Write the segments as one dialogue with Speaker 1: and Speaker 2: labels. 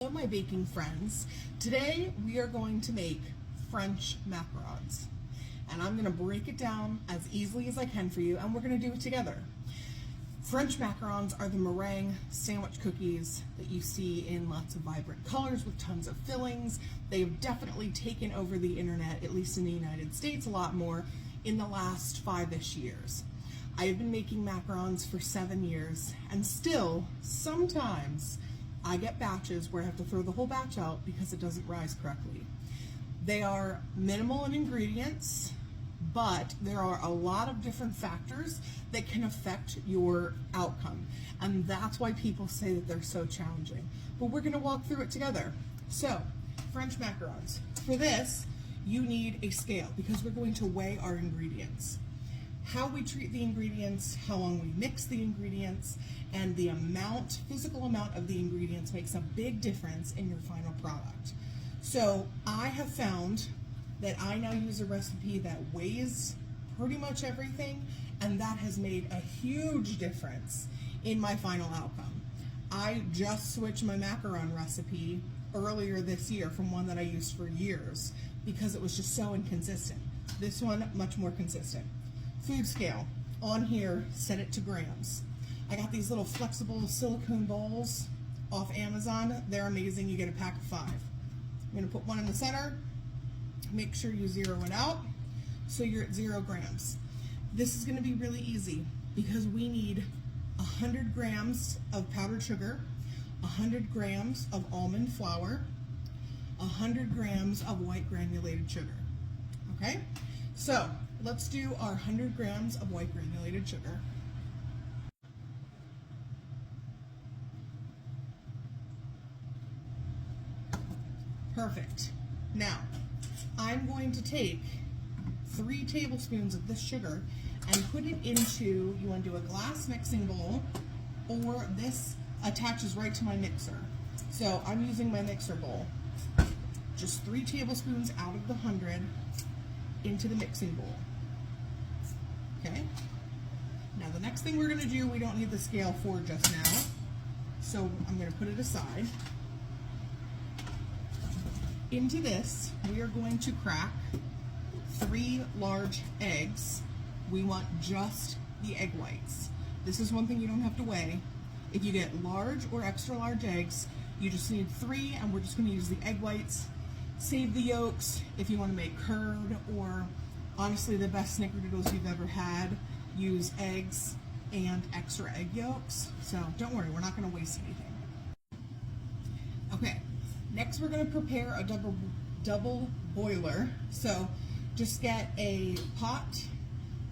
Speaker 1: Hello my baking friends. Today we are going to make French macarons, and I'm going to break it down as easily as I can for you, and we're going to do it together. French macarons are the meringue sandwich cookies that you see in lots of vibrant colors with tons of fillings. They've definitely taken over the internet, at least in the United States, a lot more in the last 5-ish years. I have been making macarons for 7 years, and still sometimes I get batches where I have to throw the whole batch out because it doesn't rise correctly. They are minimal in ingredients, but there are a lot of different factors that can affect your outcome. And that's why people say that they're so challenging. But we're gonna walk through it together. So, French macarons. For this, you need a scale because we're going to weigh our ingredients. How we treat the ingredients, how long we mix the ingredients, and the physical amount of the ingredients makes a big difference in your final product. So I have found that I now use a recipe that weighs pretty much everything, and that has made a huge difference in my final outcome. I just switched my macaron recipe earlier this year from one that I used for years because it was just so inconsistent. This one, much more consistent. Food scale, on here, set it to grams. I got these little flexible silicone bowls off Amazon. They're amazing. You get a pack of 5. I'm gonna put one in the center. Make sure you zero it out so you're at 0 grams. This is gonna be really easy because we need 100 grams of powdered sugar, 100 grams of almond flour, 100 grams of white granulated sugar, okay? So let's do our 100 grams of white granulated sugar. Perfect. Now, I'm going to take 3 tablespoons of this sugar and put it into, you want to do a glass mixing bowl, or this attaches right to my mixer. So I'm using my mixer bowl. Just 3 tablespoons out of the 100 into the mixing bowl. Okay? Now the next thing we're going to do, we don't need the scale for just now, so I'm going to put it aside. Into this, we are going to crack 3 large eggs. We want just the egg whites. This is one thing you don't have to weigh. If you get large or extra large eggs, you just need 3, and we're just going to use the egg whites. Save the yolks if you want to make curd, or honestly the best snickerdoodles you've ever had, use eggs and extra egg yolks. So don't worry, we're not going to waste anything. Okay, next we're going to prepare a double boiler. So just get a pot,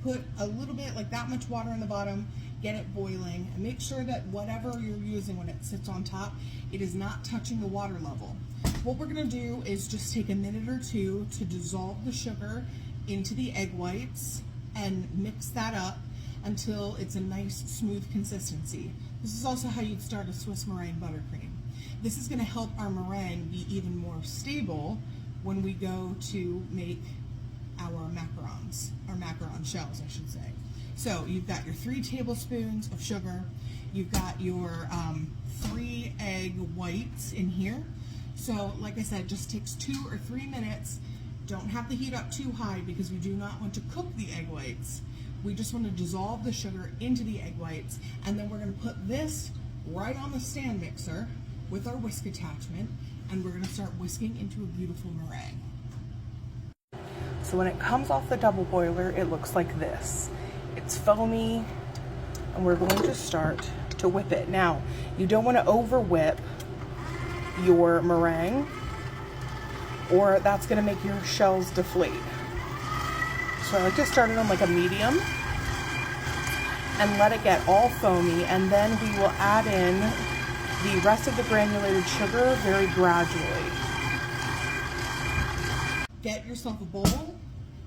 Speaker 1: put a little bit, like that much water in the bottom, get it boiling, and make sure that whatever you're using when it sits on top, it is not touching the water level. What we're going to do is just take a minute or 2 to dissolve the sugar into the egg whites and mix that up until it's a nice smooth consistency. This is also how you'd start a Swiss meringue buttercream. This is going to help our meringue be even more stable when we go to make our macarons, or macaron shells I should say. So you've got your 3 tablespoons of sugar, you've got your 3 egg whites in here. So like I said, it just takes 2 or 3 minutes. Don't have the heat up too high because we do not want to cook the egg whites. We just want to dissolve the sugar into the egg whites, and then we're going to put this right on the stand mixer with our whisk attachment, and we're going to start whisking into a beautiful meringue. So when it comes off the double boiler, it looks like this. It's foamy, and we're going to start to whip it. Now, you don't want to over whip your meringue, or that's going to make your shells deflate. So I like to start it on like a medium and let it get all foamy, and then we will add in the rest of the granulated sugar very gradually. Get yourself a bowl,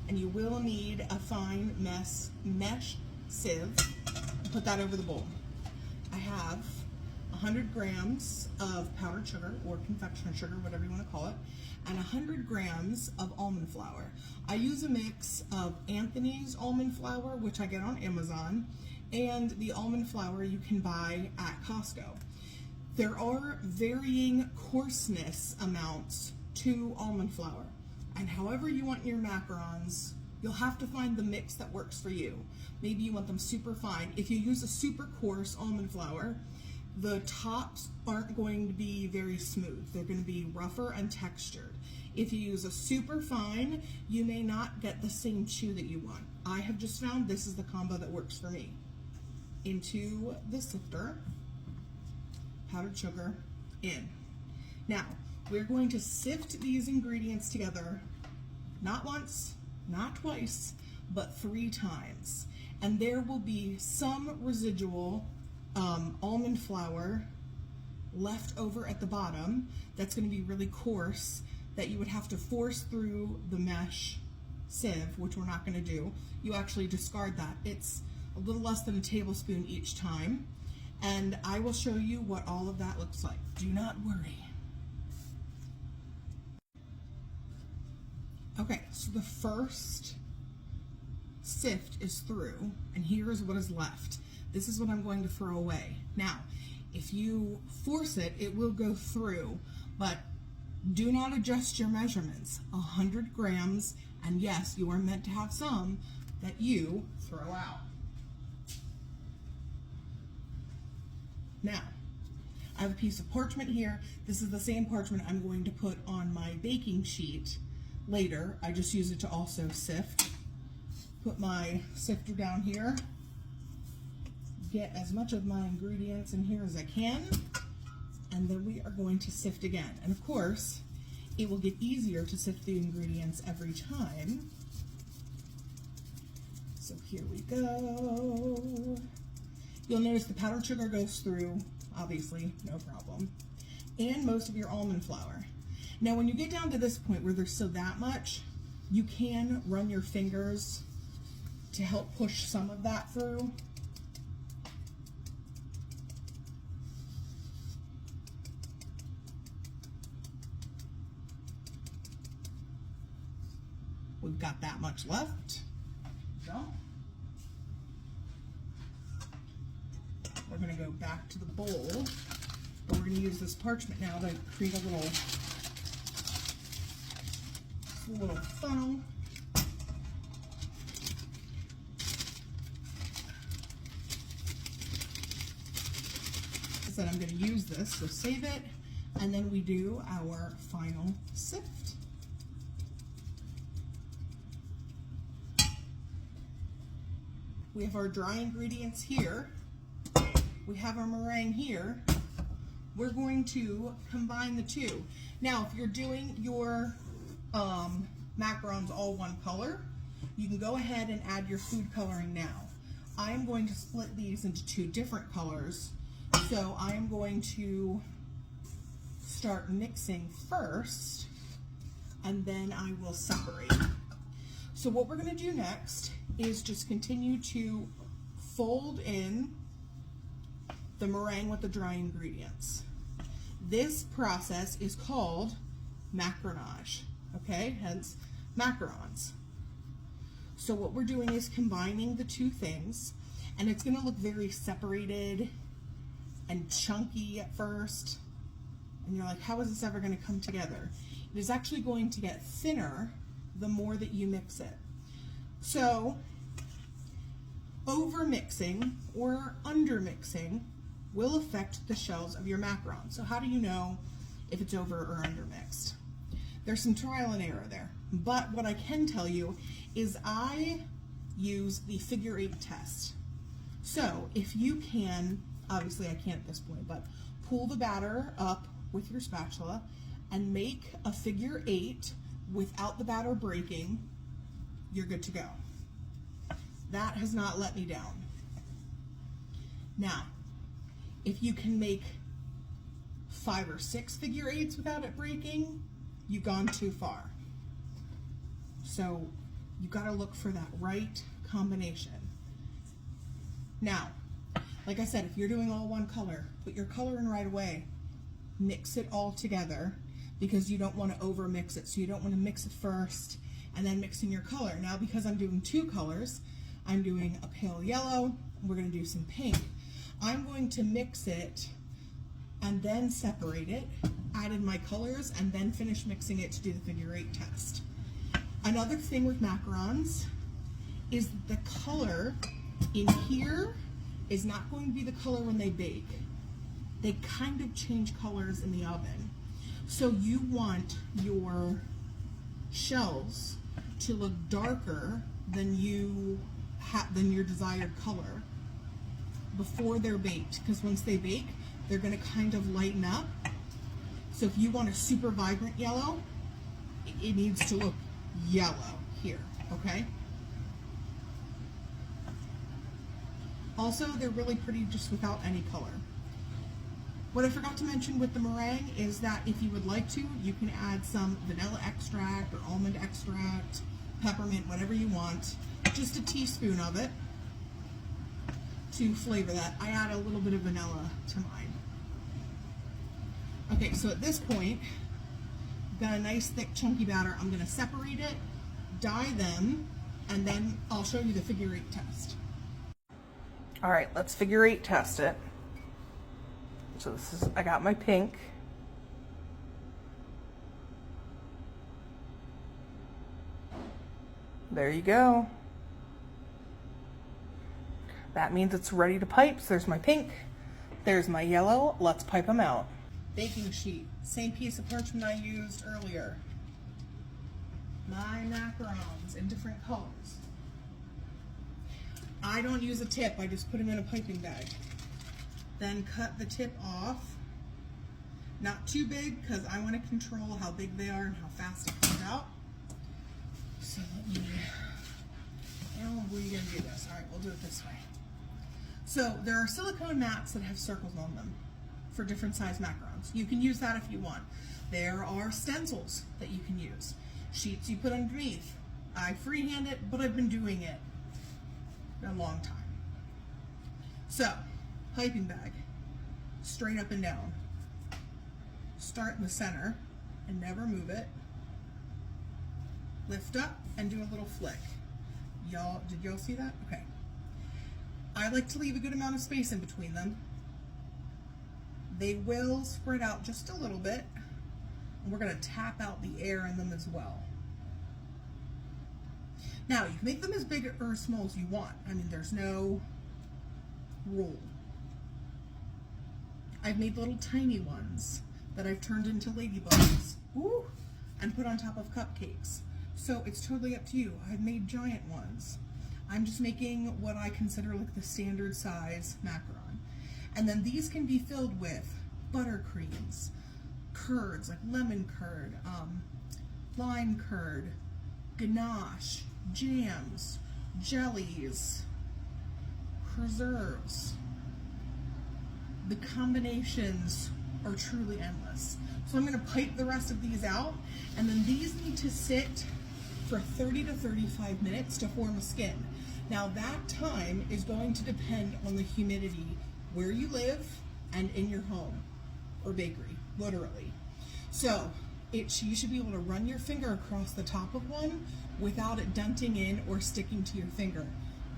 Speaker 1: and you will need a fine mesh sieve. Put that over the bowl. I have 100 grams of powdered sugar, or confectioner sugar, whatever you want to call it, and 100 grams of almond flour. I use a mix of Anthony's almond flour, which I get on Amazon, and the almond flour you can buy at Costco. There are varying coarseness amounts to almond flour, and however you want your macarons, you'll have to find the mix that works for you. Maybe you want them super fine. If you use a super coarse almond flour, the tops aren't going to be very smooth. They're going to be rougher and textured. If you use a super fine, you may not get the same chew that you want. I have just found this is the combo that works for me. Into the sifter, powdered sugar in. Now, we're going to sift these ingredients together, not once, not twice, but 3 times. And there will be some residual almond flour left over at the bottom that's going to be really coarse that you would have to force through the mesh sieve, which we're not going to do. You actually discard that. It's a little less than a tablespoon each time, and I will show you what all of that looks like. Do not worry. Okay, so the first sift is through, and here is what is left. This is what I'm going to throw away. Now, if you force it, it will go through, but do not adjust your measurements. 100 grams, and yes, you are meant to have some that you throw out. Now, I have a piece of parchment here. This is the same parchment I'm going to put on my baking sheet later. I just use it to also sift. Put my sifter down here. Get as much of my ingredients in here as I can, and then we are going to sift again. And of course, it will get easier to sift the ingredients every time. So here we go. You'll notice the powdered sugar goes through, obviously, no problem, and most of your almond flour. Now, when you get down to this point where there's still that much, you can run your fingers to help push some of that through. We've got that much left. So we're going to go back to the bowl. We're going to use this parchment now to create a little funnel. I said I'm going to use this, so save it, and then we do our final sift. We have our dry ingredients here. We have our meringue here. We're going to combine the two. Now, if you're doing your macarons all one color, you can go ahead and add your food coloring now. I am going to split these into 2 different colors. So I am going to start mixing first, and then I will separate. So what we're going to do next is just continue to fold in the meringue with the dry ingredients. This process is called macaronage, okay? Hence macarons. So what we're doing is combining the 2 things, and it's going to look very separated and chunky at first, and you're like, how is this ever going to come together? It is actually going to get thinner the more that you mix it. So over mixing or under mixing will affect the shells of your macaron. So how do you know if it's over or under mixed? There's some trial and error there, but what I can tell you is I use the figure-8 test. So if you can, obviously I can't at this point, but pull the batter up with your spatula and make a figure-8 without the batter breaking, you're good to go. That has not let me down. Now, if you can make 5 or 6 figure-8s without it breaking, you've gone too far. So you got to look for that right combination. Now, like I said, if you're doing all one color, put your color in right away. Mix it all together because you don't want to over mix it. So you don't want to mix it first and then mix in your color. Now, because I'm doing 2 colors, I'm doing a pale yellow, and we're going to do some pink. I'm going to mix it and then separate it, added my colors, and then finished mixing it to do the figure 8 test. Another thing with macarons is the color in here is not going to be the color when they bake. They kind of change colors in the oven. So you want your shells to look darker than your desired color before they're baked, because once they bake, they're going to kind of lighten up. So if you want a super vibrant yellow, it needs to look yellow here, okay? Also, they're really pretty just without any color. What I forgot to mention with the meringue is that if you would like to, you can add some vanilla extract or almond extract, peppermint, whatever you want. Just a teaspoon of it to flavor that. I add a little bit of vanilla to mine. Okay, so at this point, got a nice thick chunky batter. I'm going to separate it, dye them, and then I'll show you the figure 8 test. All right, let's figure 8 test it. So this is, I got my pink. There you go. That means it's ready to pipe. So there's my pink, there's my yellow. Let's pipe them out. Baking sheet, same piece of parchment I used earlier. My macarons in different colors. I don't use a tip, I just put them in a piping bag. Then cut the tip off. Not too big, because I want to control how big they are and how fast it comes out. So let me, how are we going to do this? All right, we'll do it this way. So there are silicone mats that have circles on them for different size macarons. You can use that if you want. There are stencils that you can use. Sheets you put underneath. I freehand it, but I've been doing it a long time. So, piping bag, straight up and down. Start in the center and never move it. Lift up and do a little flick. Y'all, did y'all see that? Okay. I like to leave a good amount of space in between them. They will spread out just a little bit, and we're going to tap out the air in them as well. Now, you can make them as big or as small as you want. I mean, there's no rule. I've made little tiny ones that I've turned into ladybugs, ooh, and put on top of cupcakes. So it's totally up to you. I've made giant ones. I'm just making what I consider like the standard size macaron. And then these can be filled with buttercreams, curds, like lemon curd, lime curd, ganache, jams, jellies, preserves. The combinations are truly endless. So I'm going to pipe the rest of these out, and then these need to sit for 30 to 35 minutes to form a skin. Now that time is going to depend on the humidity where you live and in your home or bakery, literally. So you should be able to run your finger across the top of one without it denting in or sticking to your finger.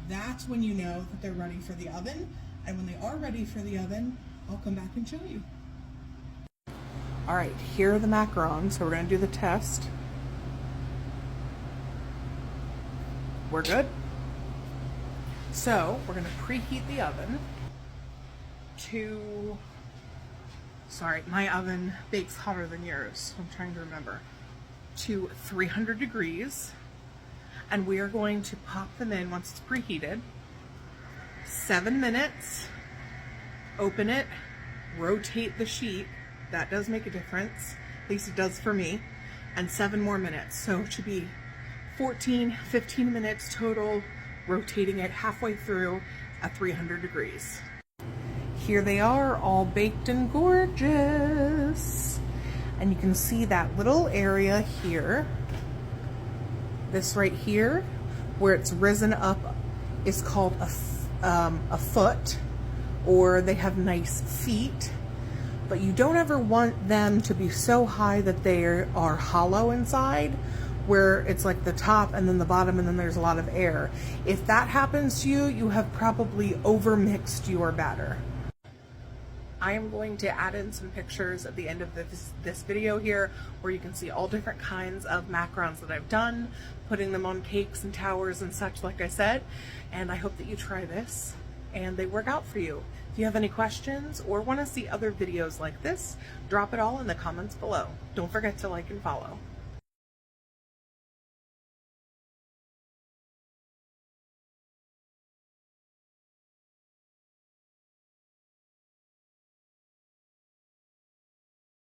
Speaker 1: That's when you know that they're ready for the oven, and when they are ready for the oven, I'll come back and show you. All right, here are the macarons, so we're going to do the test. We're good. So we're going to preheat the oven to, sorry, my oven bakes hotter than yours, so I'm trying to remember, to 300 degrees. And we are going to pop them in once it's preheated. 7 minutes, open it, rotate the sheet. That does make a difference, at least it does for me. And 7 more minutes, so it should be 14, 15 minutes total, rotating it halfway through at 300 degrees. Here they are, all baked and gorgeous. And you can see that little area here. This right here, where it's risen up, is called a foot, or they have nice feet. But you don't ever want them to be so high that they are hollow inside, where it's like the top and then the bottom and then there's a lot of air. If that happens to you, you have probably overmixed your batter. I am going to add in some pictures at the end of this video here where you can see all different kinds of macarons that I've done, putting them on cakes and towers and such, like I said. And I hope that you try this and they work out for you. If you have any questions or want to see other videos like this, drop it all in the comments below. Don't forget to like and follow.